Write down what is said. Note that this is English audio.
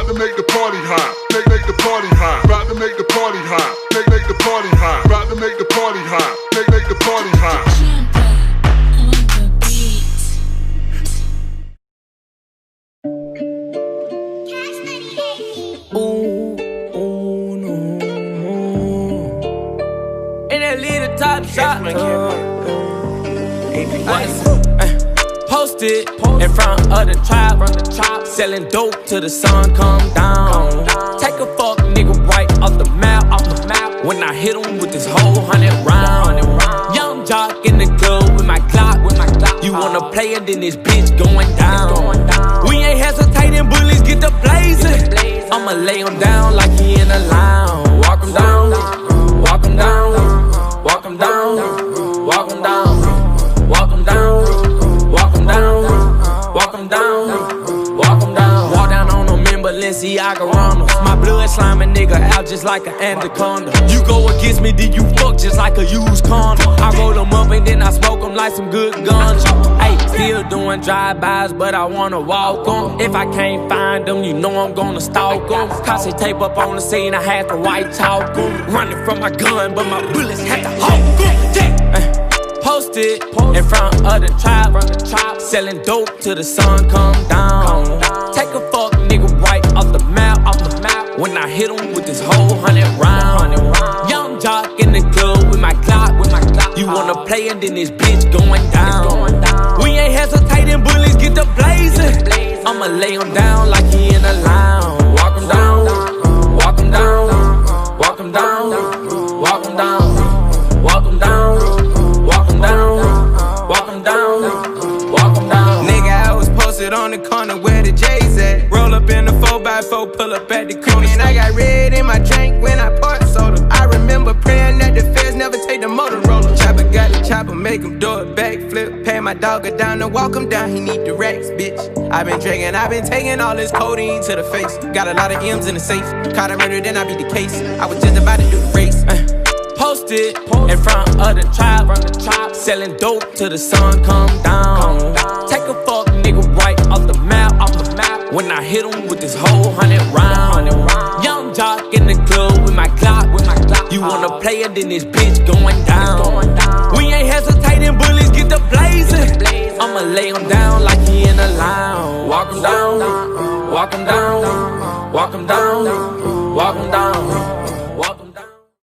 to make the party hot. Make the party hot. About to make the party hot. Make the party hot. About to make the party hot. Make the party hot. Top shot. Posted in front of the trap, selling dope till the sun come down. Take a fuck nigga right off the map. When I hit him with this whole 100 round. Young jock in the club with my Glock. You wanna play it, then this bitch going down. We ain't hesitating, bullies get the blazing. I'ma lay him down like he in a lounge. Walk him down, walk him down. Walk him down, walk him down, walk him down, walk him down, walk him down, walk him down. Walk down on them in Balenciaga Ramos. My blood sliming nigga out just like an anaconda. You go against me, then you fuck just like a used condom. I roll them up and then I smoke them like some good guns. Ayy, still doing drive-bys, but I wanna walk them. If I can't find them, you know I'm gonna stalk them. Cause tape up on the scene, I had to white talk them. Running from my gun, but my bullets had to hold them. Posted in front of the trap, selling dope till the sun come down. Take a fuck nigga right off the map. When I hit him with this whole 100 round. Young jock in the club with my Glock. You wanna play it, then this bitch going down. We ain't hesitating, bullies get the blazing. I'ma lay him down like he in a lounge. Walk him down, walk him down, walk him down, walk him down, walk him down, walk him down, walk him down, walk him down. Nigga, I was posted on the corner where the J's at. Roll up in the 4x4, pull up at the corner. And I got red in my drink when I poured soda. I remember praying that the feds never take the Motorola. Chopper got the chopper, make him do a backflip. Pay my dog down to walk him down, he need the racks, bitch. I been drinking, I been taking all this codeine to the face. Got a lot of M's in the safe. Caught a murder, then I beat the case. I was just about to do the race. Posted in front of the trap, selling dope till the sun come down. Take a fuck nigga right off the map. When I hit him with this whole 100 round. Young jock in the club with my Glock. You wanna play it, then this bitch going down. We ain't hesitating, bullies get the blazing. I'ma lay him down like he in a lounge. Walk him down, walk him down.